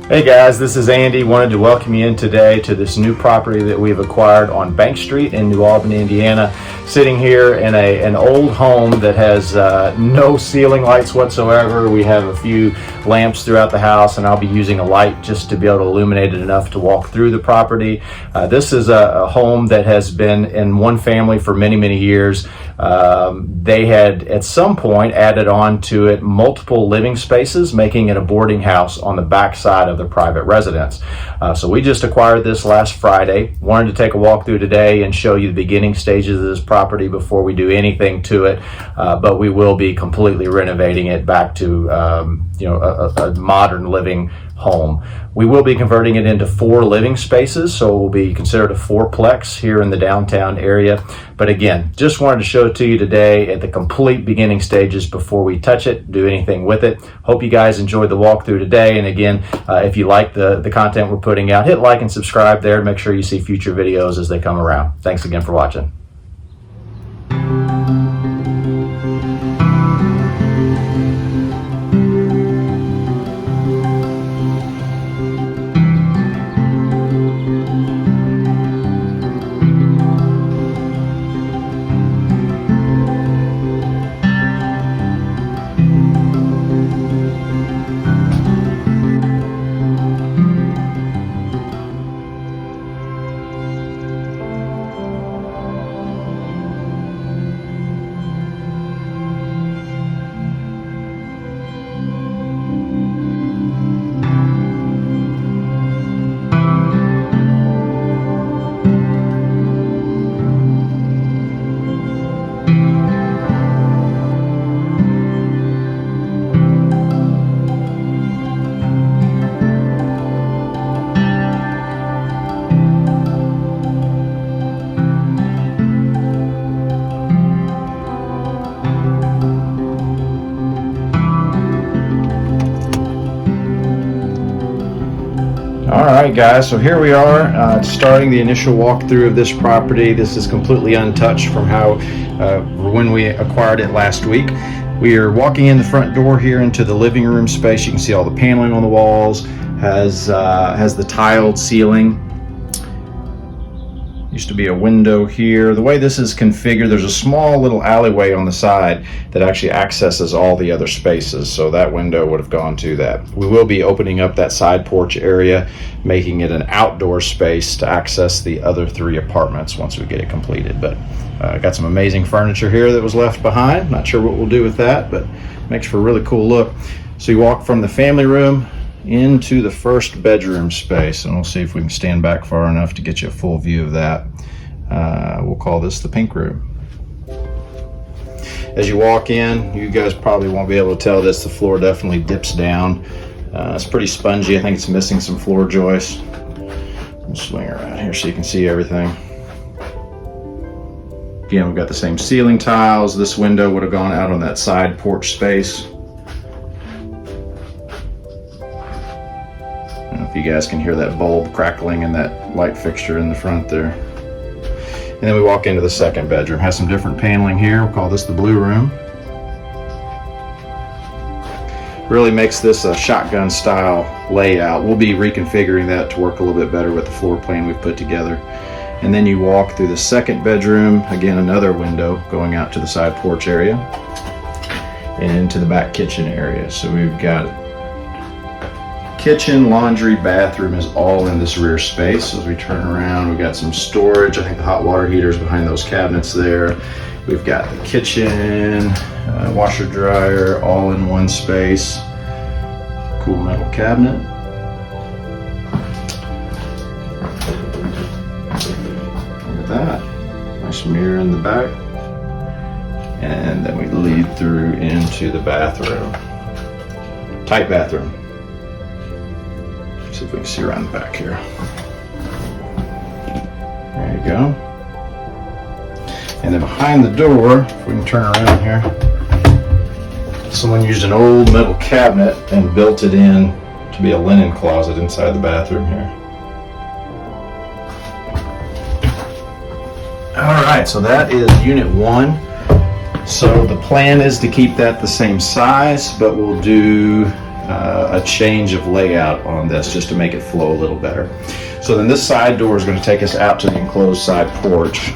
Hey guys, this is Andy. Wanted to welcome you in today to this new property that we've acquired on Bank Street in New Albany, Indiana. Sitting here in an old home that has no ceiling lights whatsoever. We have a few lamps throughout the house, and I'll be using a light just to be able to illuminate it enough to walk through the property. This is a home that has been in one family for many, many years. They had at some point added on to it multiple living spaces, making it a boarding house on the back side of the private residence. So we just acquired this last Friday. Wanted to take a walk through today and show you the beginning stages of this property before we do anything to it, but we will be completely renovating it back to a modern living home. We will be converting it into 4 living spaces, so it will be considered a 4-plex here in the downtown area. But again, just wanted to show it to you today at the complete beginning stages before we touch it, do anything with it. Hope you guys enjoyed the walkthrough today. And again, if you like the content we're putting out, hit like and subscribe there. Make sure you see future videos as they come around. Thanks again for watching. Alright guys, so here we are starting the initial walkthrough of this property. This is completely untouched from when we acquired it last week. We are walking in the front door here into the living room space. You can see all the paneling on the walls, has the tiled ceiling. Used to be a window here. The way this is configured, there's a small little alleyway on the side that actually accesses all the other spaces, so that window would have gone to that. We will be opening up that side porch area, making it an outdoor space to access the other 3 apartments once we get it completed. But got some amazing furniture here that was left behind. Not sure what we'll do with that, but makes for a really cool look. So you walk from the family room into the first bedroom space, and we'll see if we can stand back far enough to get you a full view of that. We'll call this the pink room. As you walk in, you guys probably won't be able to tell this, the floor definitely dips down. It's pretty spongy. I think it's missing some floor joists. We'll swing around here so you can see everything. Again, we've got the same ceiling tiles. This window would have gone out on that side porch space. I don't know if you guys can hear that bulb crackling and that light fixture in the front there. And then we walk into the second bedroom. Has some different paneling here. We'll call this the blue room. Really makes this a shotgun style layout. We'll be reconfiguring that to work a little bit better with the floor plan we've put together. And then you walk through the second bedroom. Again, another window going out to the side porch area and into the back kitchen area. So we've got kitchen, laundry, bathroom is all in this rear space. As we turn around, we've got some storage. I think the hot water heater is behind those cabinets there. We've got the kitchen, washer, dryer, all in one space. Cool metal cabinet. Look at that. Nice mirror in the back. And then we lead through into the bathroom. Tight bathroom. See if we can see around the back here. There you go. And then behind the door, if we can turn around here, someone used an old metal cabinet and built it in to be a linen closet inside the bathroom here. All right, so that is unit 1. So the plan is to keep that the same size, but we'll do a change of layout on this just to make it flow a little better. So then this side door is going to take us out to the enclosed side porch.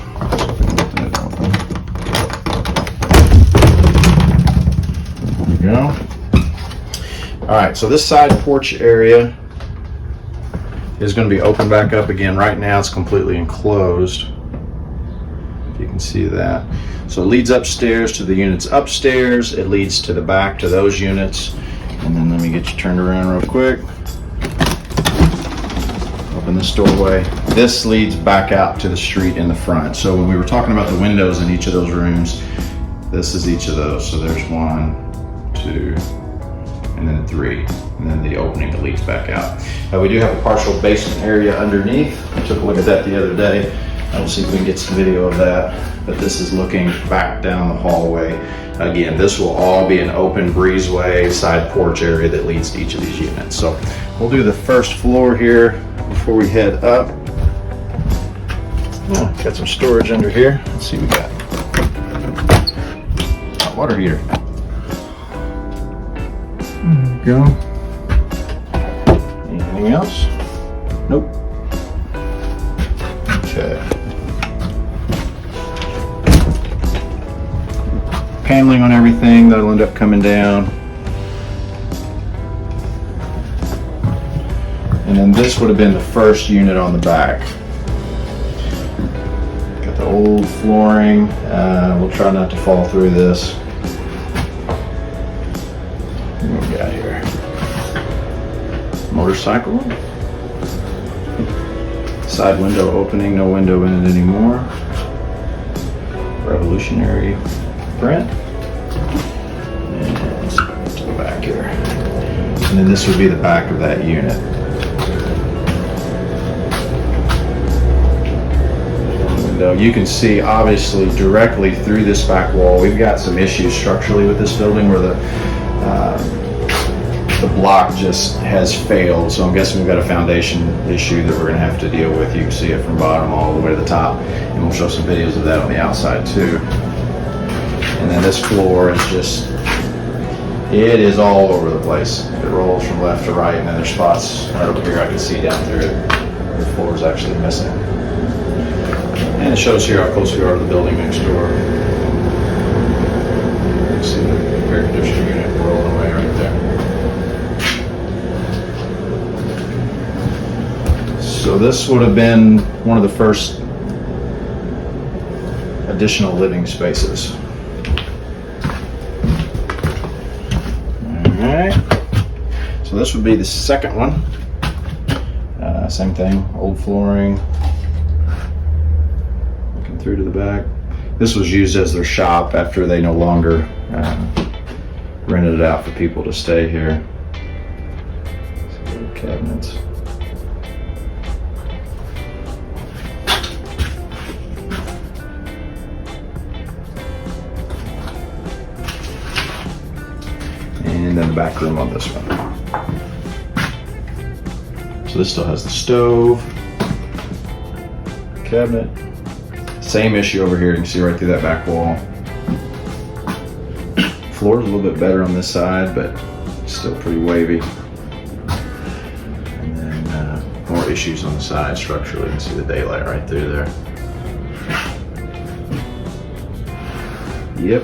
There we go. All right, so this side porch area is going to be open back up again. Right now it's completely enclosed, if you can see that. So it leads upstairs to the units upstairs, it leads to the back to those units, and then let me get you turned around real quick. Open this doorway. This leads back out to the street in the front. So when we were talking about the windows in each of those rooms, this is each of those. So there's 1, 2, and then 3, and then the opening that leads back out. We do have a partial basement area underneath. I took a look at that the other day. I'll see if we can get some video of that, but this is looking back down the hallway. Again, this will all be an open breezeway side porch area that leads to each of these units. So we'll do the first floor here before we head up. Oh, got some storage under here. Let's see what we got. Hot water heater. There we go. Anything else? Nope. Okay. Paneling on everything, that'll end up coming down. And then this would have been the first unit on the back. Got the old flooring. We'll try not to fall through this. What do we got here? Motorcycle. Side window opening, no window in it anymore. Revolutionary print. And let's go to the back here. And then this would be the back of that unit. Window. You can see obviously directly through this back wall. We've got some issues structurally with this building where the block just has failed. So I'm guessing we've got a foundation issue that we're going to have to deal with. You can see it from bottom all the way to the top, and we'll show some videos of that on the outside too. And then this floor is just, it is all over the place. It rolls from left to right, and then there's spots right over here I can see down through it. The floor is actually missing. And it shows here how close we are to the building next door. You can see the air conditioning unit rolling away right there. So this would have been one of the first additional living spaces. Alright, so this would be the second one. Same thing, old flooring. Looking through to the back. This was used as their shop after they no longer rented it out for people to stay here. Some cabinets. And then the back room on this one. So this still has the stove, cabinet. Same issue over here. You can see right through that back wall. Floor is a little bit better on this side, but still pretty wavy. And then more issues on the side structurally. You can see the daylight right through there. Yep.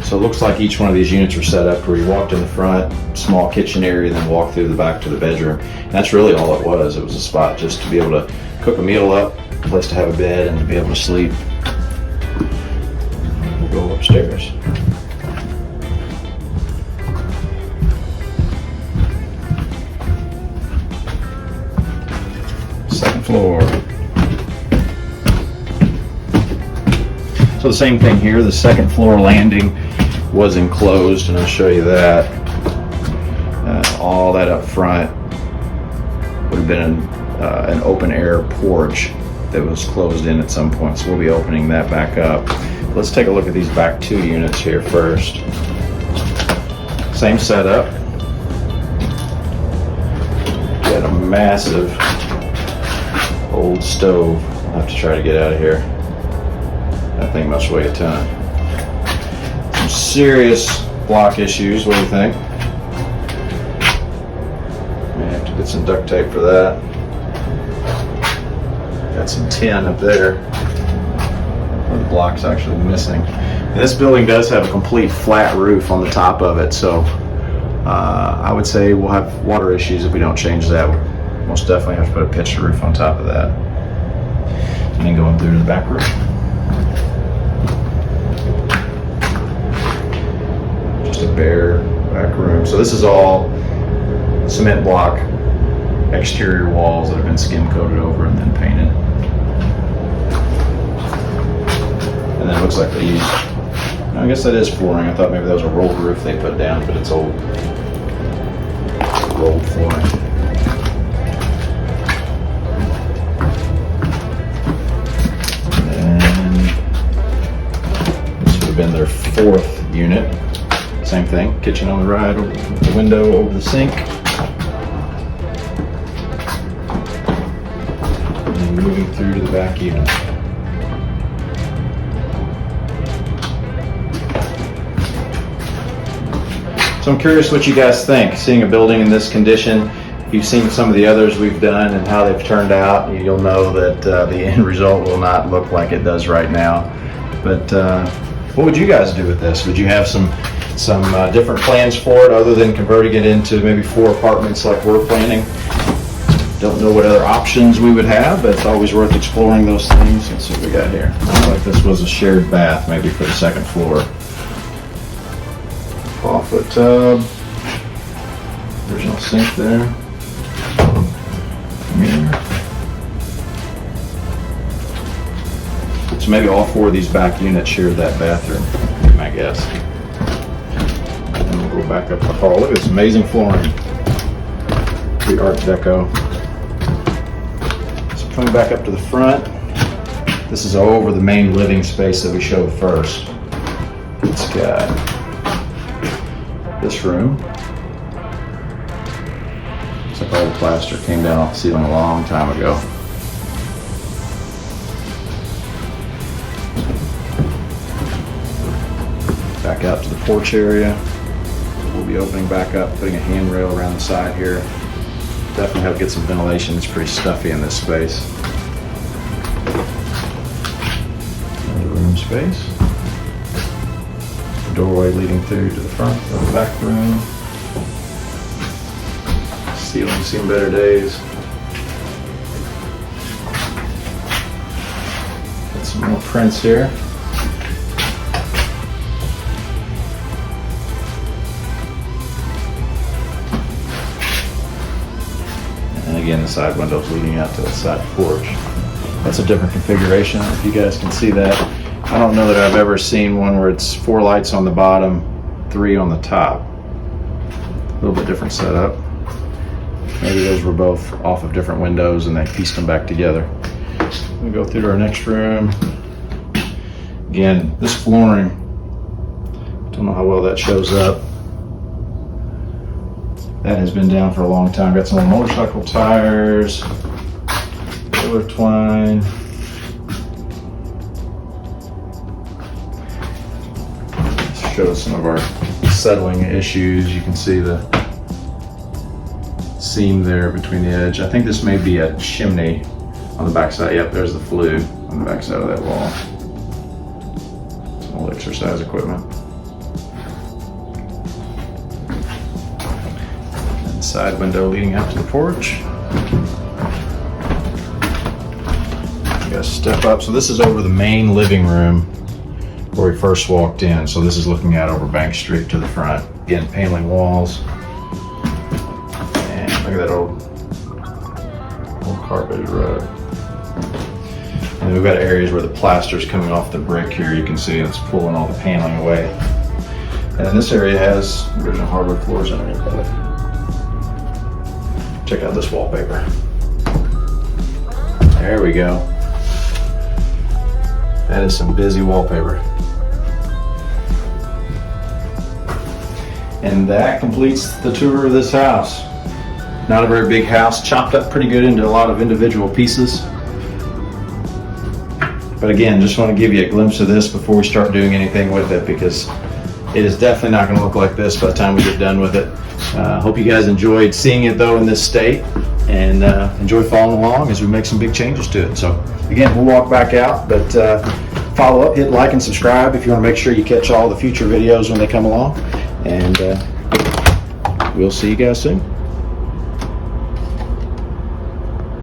So it looks like each one of these units are set up where you walked in the front, small kitchen area, then walked through the back to the bedroom. And that's really all it was. It was a spot just to be able to cook a meal up, a place to have a bed, and to be able to sleep. We'll go upstairs. Second floor. So the same thing here, the second floor landing was enclosed, and I'll show you that. All that up front would have been an open air porch that was closed in at some point, so we'll be opening that back up. Let's take a look at these back two units here first. Same setup. Got a massive old stove. I'll have to try to get out of here. That thing must weigh a ton. serious block issues. What do you think? May have to get some duct tape for that. Got some tin up there where the block's actually missing. And this building does have a complete flat roof on the top of it, so I would say we'll have water issues if we don't change that. We'll most definitely have to put a pitched roof on top of that. And then going through to the back room. Just a bare back room. So this is all cement block exterior walls that have been skim coated over and then painted. And then it looks like they used, I guess that is flooring. I thought maybe that was a rolled roof they put down, but it's old rolled flooring. And this would have been their 4th unit. Same thing, kitchen on the right, over the window, over the sink. And then moving through to the back unit. So I'm curious what you guys think, seeing a building in this condition. If you've seen some of the others we've done and how they've turned out, you'll know that the end result will not look like it does right now. But what would you guys do with this? Would you have some different plans for it other than converting it into maybe 4 apartments like we're planning? Don't know what other options we would have, but it's always worth exploring those things. Let's see what we got here. Looks like this was a shared bath, maybe for the 2nd floor. Clawfoot tub, original sink there, mirror. So maybe all 4 of these back units shared that bathroom, would be my guess. And we'll go back up the hall. Look at this amazing flooring, pretty Art Deco. So coming back up to the front, this is over the main living space that we showed first. It's got this room. Looks like all the plaster came down off the ceiling a long time ago. Back out to the porch area. We'll be opening back up, putting a handrail around the side here. Definitely have to get some ventilation. It's pretty stuffy in this space. Another room space. Doorway leading through to the front of the back room. Ceiling seen better days. Got some more prints here. And again, the side windows leading out to the side porch. That's a different configuration. If you guys can see that. I don't know that I've ever seen one where it's 4 lights on the bottom, 3 on the top. A little bit different setup. Maybe those were both off of different windows and they pieced them back together. We go through to our next room. Again, this flooring, don't know how well that shows up. That has been down for a long time. Got some more motorcycle tires, roller twine. Shows some of our settling issues. You can see the seam there between the edge. I think this may be a chimney on the back side. Yep, there's the flue on the back side of that wall. Some old exercise equipment. And side window leading out to the porch. You gotta step up. So this is over the main living room where we first walked in. So this is looking out over Bank Street to the front. Again, paneling walls. And look at that old carpeted rug. And we've got areas where the plaster's coming off the brick here. You can see it's pulling all the paneling away. And then this area has original hardwood floors underneath of it. Check out this wallpaper. There we go. That is some busy wallpaper. And that completes the tour of this house. Not a very big house, chopped up pretty good into a lot of individual pieces. But again, just want to give you a glimpse of this before we start doing anything with it, because it is definitely not going to look like this by the time we get done with it. Hope you guys enjoyed seeing it though in this state, and enjoy following along as we make some big changes to it. So again, we'll walk back out, but follow up, hit like and subscribe if you want to make sure you catch all the future videos when they come along, and we'll see you guys soon.